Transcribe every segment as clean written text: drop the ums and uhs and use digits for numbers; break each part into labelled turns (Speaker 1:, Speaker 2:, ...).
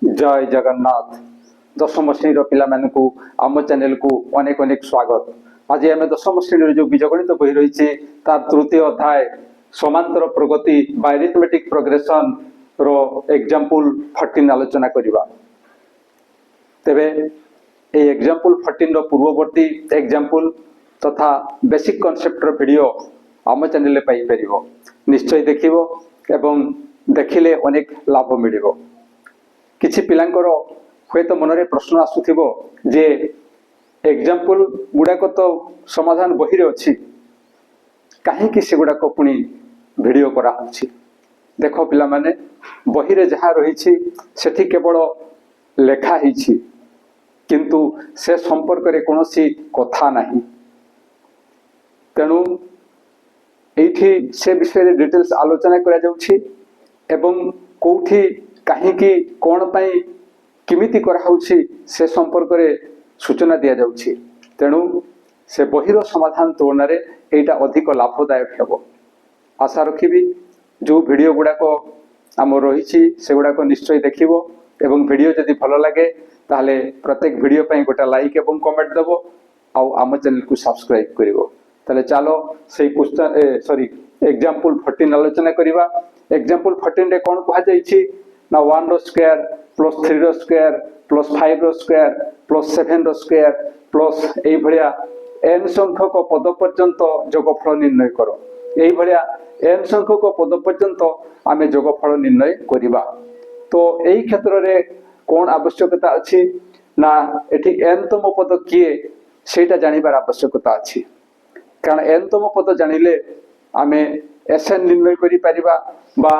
Speaker 1: जय जगन्नाथ दशम श्रेणी पिला मानकु आम चैनल को अनेक अनेक स्वागत। आज आम दशम श्रेणी जो बीजगणित बही रही तार तृतीय अध्याय समांतर प्रगति बा अरिथमेटिक प्रोग्रेशन रो एग्जांपल 14 आलोचना करिबा। तेबे ए एग्जांपल 14 रो पूर्ववर्ती एग्जांपल तथा बेसिक कॉन्सेप्ट रो वीडियो आम चैनल पाई परिबो। निश्चय देखिबो एवं देखिले अनेक लाभ मिलिबो। किछि पिलांकर हुए तो मनरे प्रश्न आसुथिबो जे एग्जांपल गुडाक तो समाधान बही रे अछि काहे कि से गुडाक पुनी वीडियो करा होछि। देखो पिला माने बही रे जहा रहिछि सेठी केवल लेखा हिछि किंतु से संपर्क रे कोनोसी कथा नाही। तेनु एठी से विषय रे डिटेल्स आलोचना करा जाउछि एवं कोठी काहेकि कौन पाई किमिति करा होछि से संपर्क रे सूचना दिया जाउछि। तेणु से बहिर समाधान तुलना रे एटा अधिक लाभदायक हेबो। आशा रखिबी जो वीडियो गुडाक आम रहिछि से गुडाक निश्चय देखिबो एवं वीडियो जदि भलो लागे ताहले प्रत्येक वीडियो पई गोटा लाइक एवं कमेंट देबो आउ आम चैनल को सब्सक्राइब करिवो। ताले चलो सेही क्वेश्चन सॉरी एग्जांपल 14 आलोचना करिवा। एग्जांपल 14 रे कोन कहा जाईछि ना 1 रो स्क्वायर प्लस 3 रो स्क्वायर प्लस 5 रो स्क्वायर प्लस 7 रो स्क्वायर प्लस एई भलिया n संख्यक पद पर्यंत जोगफल निर्णय करो। एई भलिया n संख्यक पद पर्यंत आमे जोगफल निर्णय करिबा। तो एई क्षेत्र रे कोन आवश्यकता अछि ना एठी n तम पद किए सेटा जानिबार आवश्यकता अछि। कारण n तम पद जानिले आमे एसएन निर्णय करि परिबा बा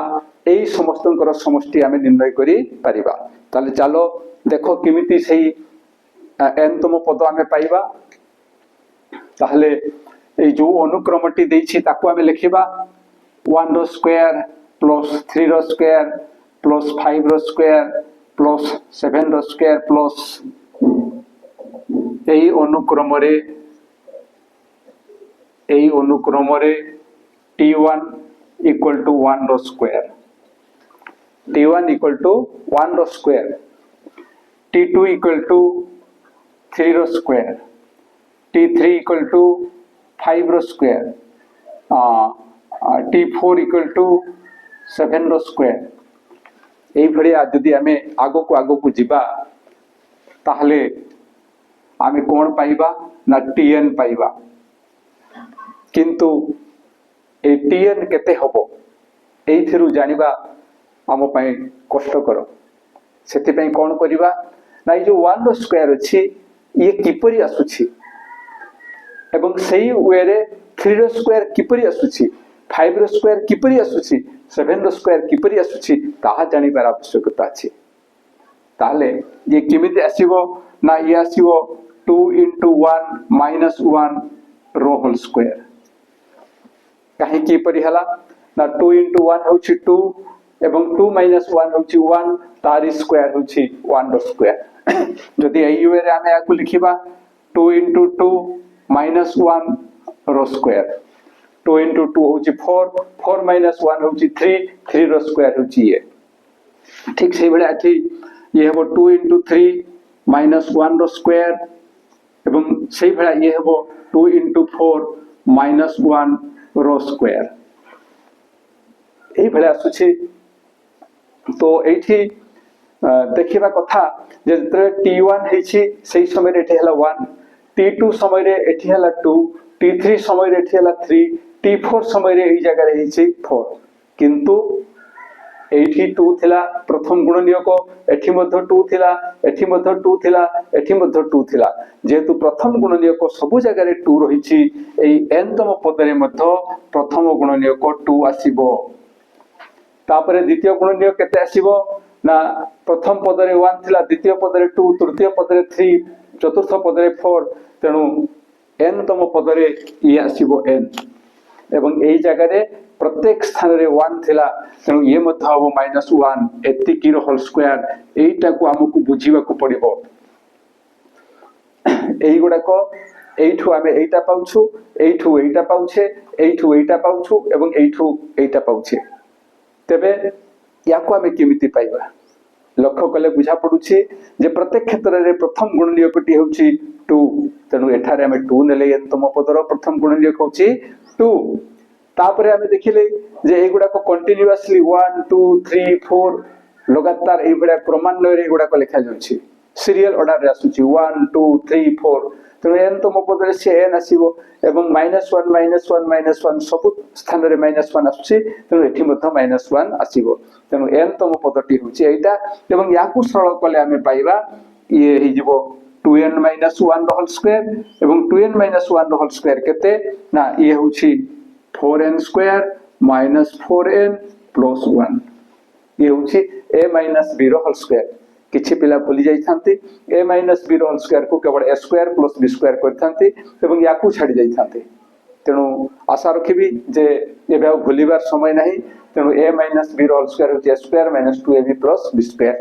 Speaker 1: एई समस्तंकर समष्टि आमे निर्णय करि परिबा। ताले चलो देखो किमिति सेही n तम पद आमे पाइबा। ताहले ए जो अनुक्रमटी देछि ताको आमे लिखिबा 1 रो स्क्वायर प्लस 3 रो स्क्वायर प्लस 5 रो स्क्वायर प्लस 7 रो स्क्वायर प्लस एई अनुक्रम रे t1 इक्वल टू 1 रो स्क्वायर t1 इक्वल टू 1 रो स्क्वायर t2 इक्वल टू 3 रो स्क्वायर t3 इक्वल टू 5 रो स्क्वायर t4 इक्वल टू 7 रो स्क्वायर। एई भलिया जदि आमे आगो को जिबा ताहले आमे कोन पाइबा ना tn पाइबा। किंतु ए tn केते हबो एइथिरु जानिबा आम पई कष्टकर। सेति पई कोन करिबा ना ए जो 1 रो स्क्वायर अछि ये किपरि आसुछि एवं सेही वे रे 3 रो स्क्वायर किपरि आसुछि 5 रो स्क्वायर किपरि आसुछि 7 रो स्क्वायर किपरि आसुछि ताहा जानिबार आवश्यकता अछि। ताले ये किमिति आसीबो ना ये आसीबो 2 into 1 minus 1 रो होल स्क्वायर। काहे कि परि हला ना 2 into 1 होछि 2 एवं 2 minus 1 होछि 1 तार स्क्वायर होछि 1 रो स्क्वायर। जदि एई वे रे आमे आकु लिखिबा 2 into 2 minus 1 रो स्क्वायर 2 into 2 होछि 4 4 minus 1 होछि 3 3 रो स्क्वायर होछि ये। ठीक सेही बेले अछि ये हेबो 2 into 3 minus 1 रो स्क्वायर एवं सेही बेले ये हेबो 2 into 4 minus 1 रो स्क्वायर। एई भले आसुछि तो एठी देखिबा कथा जे जतरे t1 हेछि सेही समय रे एठी हला 1 t2 समय रे एठी हला 2 t3 समय रे एठी हला 3 t4 समय रे एई जगह रे हेछि 4। किंतु एठी 2 थिला प्रथम गुणनियक एठी मध्ये 2 थिला एठी मध्ये 2 थिला एठी मध्ये 2 थिला। जेतु प्रथम गुणनियक सब जगह रे 2 रहिछि एई n तम पद रे मध्ये प्रथम गुणनियक 2 आसीबो। तापरे द्वितीय गुणनियक केते आसीबो ना प्रथम पद रे 1 थिला द्वितीय पद रे 2 तृतीय पद रे 3 चतुर्थ पद रे 4 तेनु n तम पद रे ये आसीबो n एवं एई जगह रे प्रत्येक स्थान रे 1 थिला तेनु ये मध्ये हबो -1 एति की रो होल स्क्वायर। एइटा को हमकु बुझीबा को पड़िबो। एई गुडा को एइठु आमे एइटा पाउछु एइठु एइटा पाउछे एइठु एइटा पाउछु एवं एइठु एइटा पाउछे। तेबे याको आमे केमिति पाइबा लक्ष्य कले बुझा पड़ुछि जे प्रत्येक क्षेत्र रे प्रथम गुणनीयकटी होछि 2 तेणु एठारे हमें 2 नेले एनतम पदर प्रथम गुणनीयक होछि 2 तापरे हमें देखिले जे एगुडा को कंटीन्यूअसली 1 2 3 4 लगातार ए बडा क्रमान्वय रे एगुडा को लिखा जाउछि सीरियल ऑर्डर रे आसुछि 1 2 3 4 तेणु एनतम पदरे से एन आसीबो एवं -1 सब स्थान रे -1 आसुछि तेणु एठी मध्य -1 आसीबो तेणु एनतम पदटी होछि एटा एवं याकु सरल कले हमें पाइबा ये हि जिवो 2n - 1 होल स्क्वायर एवं 2n - 1 होल स्क्वायर केते ना ये होछि 4n स्क्वायर - 4n + 1 ये होछि a - b होल स्क्वायर किछि पिला भूली जाई थांती a - b होल स्क्वायर को केवल a स्क्वायर + b स्क्वायर करथांती एवं याकू छाडी जाई थांती तेणु आशा रखिबी जे एबे भूलिबार समय नाही तेणु a - b होल स्क्वायर होछि a square - 2ab + b square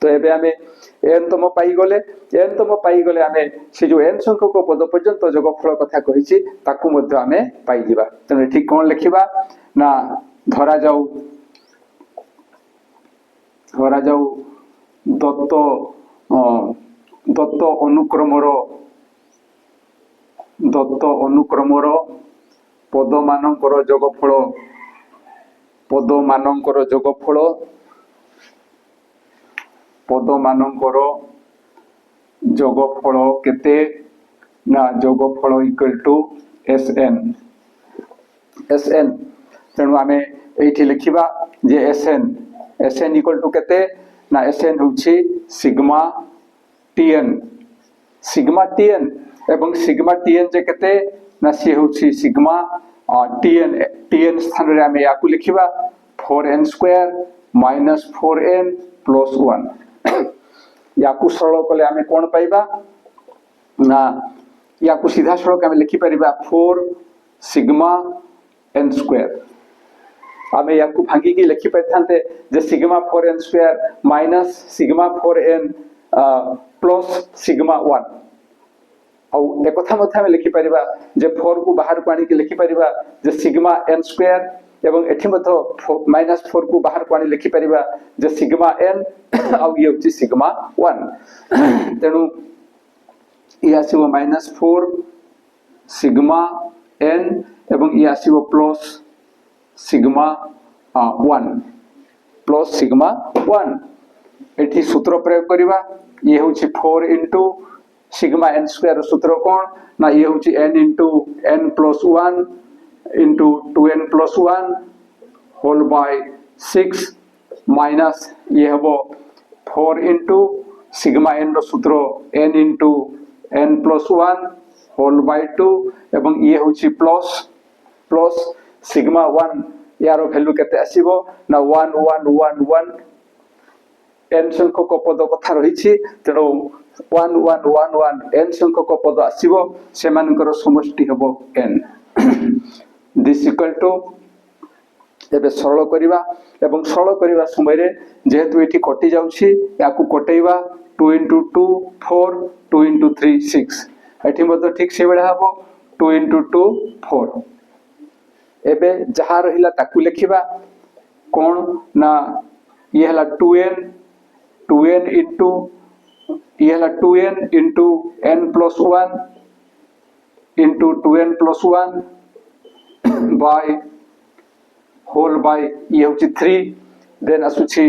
Speaker 1: तो एबे हमें n तम पाई गले हमें से जो n संख्यक पद पर्यंत जोगफल कथा कहिछि ताकू मध्ये हमें पाई जिबा तेणु ठीक कोन लिखिबा ना धरा जाऊ दत्त अनुक्रमर पद मानकर जोगफल केते ना जोगफल इक्वल टू SN तेणु आमे एठी लिखिबा जे SN इक्वल टू केते ना SN होछि सिग्मा TN एवं सिग्मा TN जे केते ना सी होछि सिग्मा TN स्थान रे आमे याकू लिखिबा 4n स्क्वायर - 4n + 1 याकू सरल कले आमे कोन पाइबा ना याकू सीधा सरल आमे लिखि परिबा 4 सिग्मा n स्क्वायर आमे याकू भांगी की लिखि पाइथांते जे sigma 4n square minus sigma 4n plus sigma 1 औ एक कथा मध्ये आमे लिखि परिबा जे 4 को बाहर को आनी के लिखि परिबा जे सिग्मा n स्क्वायर एवं एठी मध्ये -4 को बाहर को आनी लिखि परिबा जे सिग्मा n औ ये होची सिग्मा 1 तेणु ये आसीबो -4 सिग्मा n एवं ये आसीबो प्लस सिग्मा 1 एठी सूत्र प्रयोग करिबा ये होची 4 into सिग्मा n स्क्वायर सूत्र कोन ना ये होची n into n + 1 into 2n + 1 whole by 6 minus ये हबो 4 into सिग्मा n रो सूत्र n into n + 1 whole bye 2 एवं ये होची प्लस सिग्मा 1 यारो वैल्यू केते आसीबो ना 1 1 1 1 n संख्यक पद कथा रहिछि तेणु 1 1 1 1 n संख्यक पद आसीबो सेमानकर समष्टि हबो n दिस इक्वल टू एबे सरल करिबा एवं सरल करिबा समय रे जेहेतु एठी कटि जाउछि याकू कटैबा 2 into 2 4 2 into 3 6 एठी मतो ठीक से बेडा हबो 2 into 2 4 एबे जहा रहिला ताकू लिखिबा कोन ना ये हला 2n into ये हला 2n into n + 1 into 2n + 1 by whole by ये होची 3 देन असुची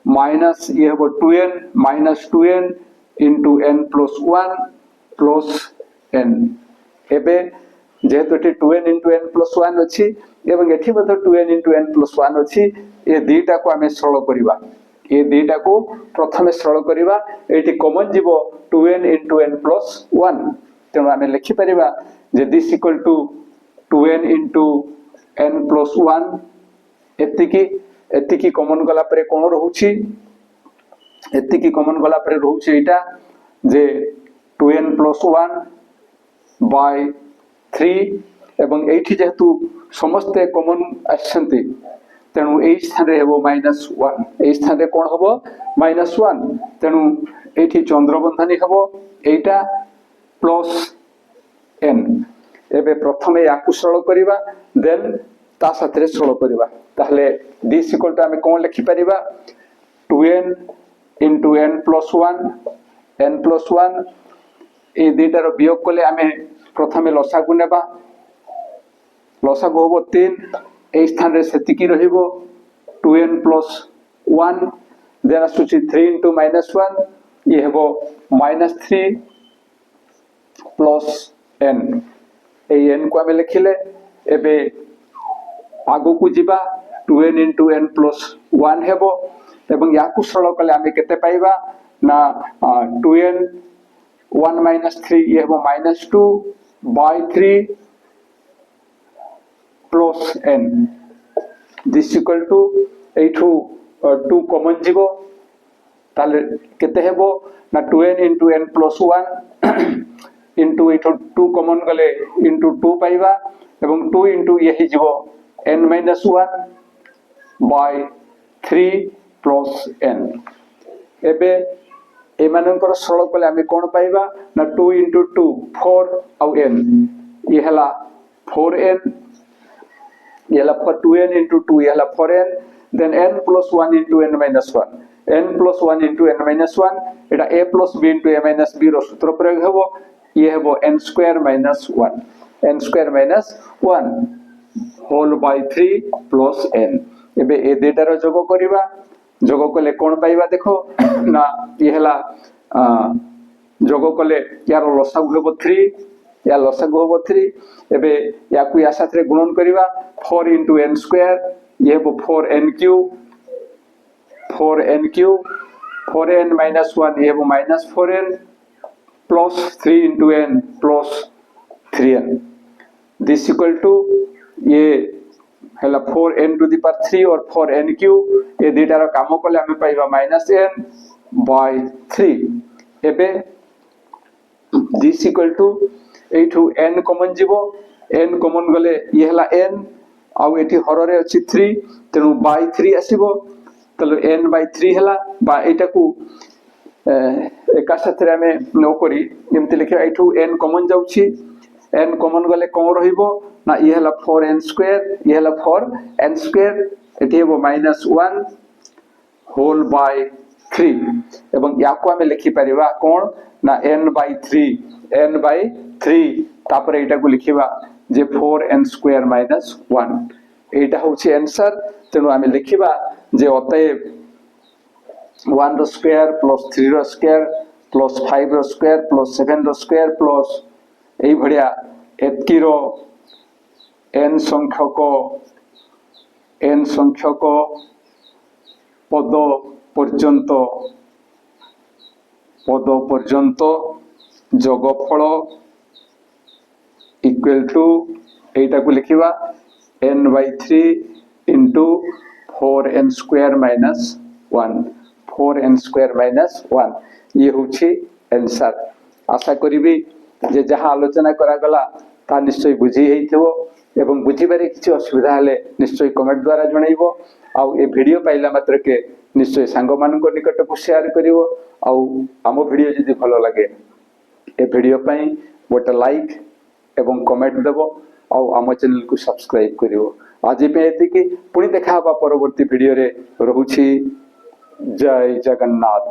Speaker 1: माइनस ये हबो 2n - 2n into n + 1 plus n एबे जेहेतु एठी 2n into n + 1 अछि एवं एठी मध्ये 2n into n + 1 अछि ए दुईटा को हमें सरल करिबा ए दुईटा को प्रथमे सरल करिबा एठी कॉमन जीवो 2n into n + 1 तेणु हमें लिखि परिबा जे this equal to 2n into n + 1 एतिकी कॉमन गला परे कोन रहउछि एतिकी कॉमन गला परे रहउछि एटा जे 2n + 1 by 3 एवं एठी जेहेतु समस्त कॉमन आछंती तेणु ए स्थान रे हेबो -1 ए स्थान रे कोन हबो -1 तेणु एठी चंद्रबंधनी हबो एटा प्लस n एबे प्रथमे याकु सरल करिबा देन ता साथरे सरल करिबा ताहले दिस इक्वल टू हमें कोन लिखि परिबा 2n into n plus 1 এই দুইটার বিয়োগ করলে আমি প্রথমে লসাগু নেবা লসাগু হব 3 এই স্থানে সেতিকি রহিব 2n plus 1 দেন আসুচি 3 into -1 ये हेबो -3 plus n এই n को आमे लिखिले एबे आगु को जिबा 2n into n plus 1 हेबो एवं याकु सरल कले आमे केते पाइबा ना 2n 1 minus 3 ये हेबो -2 by 3 plus n this equal to 2 common जीवो ताले केते हेबो ना 2n into n plus 1 into 2 common गले into 2 पाइबा एवं 2 into ये ही जीवो n minus 1 by 3 plus n एबे एमानंकर सरल कले आमे कोन पाइबा ना 2 into 2 4 आउ n ये हला 4n ये हला 2n into 2 ये हला 4n then n plus 1 into n minus 1 n plus 1 into n minus 1 Etah a plus b into a minus b रो सूत्र प्रयोग हेबो ये हेबो n square minus 1 whole by 3 plus n एबे ए डेटा रो जोग करिबा जोग कले कोन पाइबा देखो ना ये हला जोग कले यार लसागु हेबो 3 या लसागु हेबो 3 एबे याकु या साथे गुणन करिबा 4 into n square ये हेबो 4n cube 4n minus 1 ये हेबो minus 4n plus 3 into n plus 3n this equal to ये हला 4n to the power 3 और 4n cube ये दुटा रो काम कले हमें पाइबा minus n by 3 एबे this equal to n common जीवो n कॉमन गले ये हला n आउ एठी हररे अछि 3 तेनु by 3 आसीबो तलो n by 3 हला बा एटा को एका साथे हमें नो करी एमति लिखे एठू n कॉमन जाउछि n कॉमन गले कोन रहिबो ना ये हला 4n स्क्वायर ये हला 4n स्क्वायर एठी हेबो -1 होल बाय 3 एवं याको हमें लिखि परिबा कोन ना n by 3 तापर एटा को लिखिबा जे 4n स्क्वायर -1 एटा होछि आंसर तेनु हमें लिखिबा जे अतएव 1 रो स्क्वायर प्लस 3 रो स्क्वायर प्लस 5 रो स्क्वायर प्लस 7 रो स्क्वायर प्लस एई भडिया एतकी रो n संख्यक पद पर्यंत जोगफल इक्वल टू एटा को लिखिबा n by 3 into 4n square minus 1 ये होछि आंसर आशा करिबी जे जहा आलोचना करा गला ता निश्चय बुझी हेइथिबो एवं बुझी बारे किछि असुविधा हले निश्चय कमेंट द्वारा जणाइबो आ ए वीडियो पाइला मात्र के निश्चय सांग मानको निकट को शेयर करिवो आ आम वीडियो जदि भलो लागे ए वीडियो पई गोटे लाइक एवं कमेंट देबो आ आम चैनल को सब्सक्राइब करिवो आज पे एति कि पुनी देखा परवर्ती वीडियो रे रहूछि जय जगन्नाथ।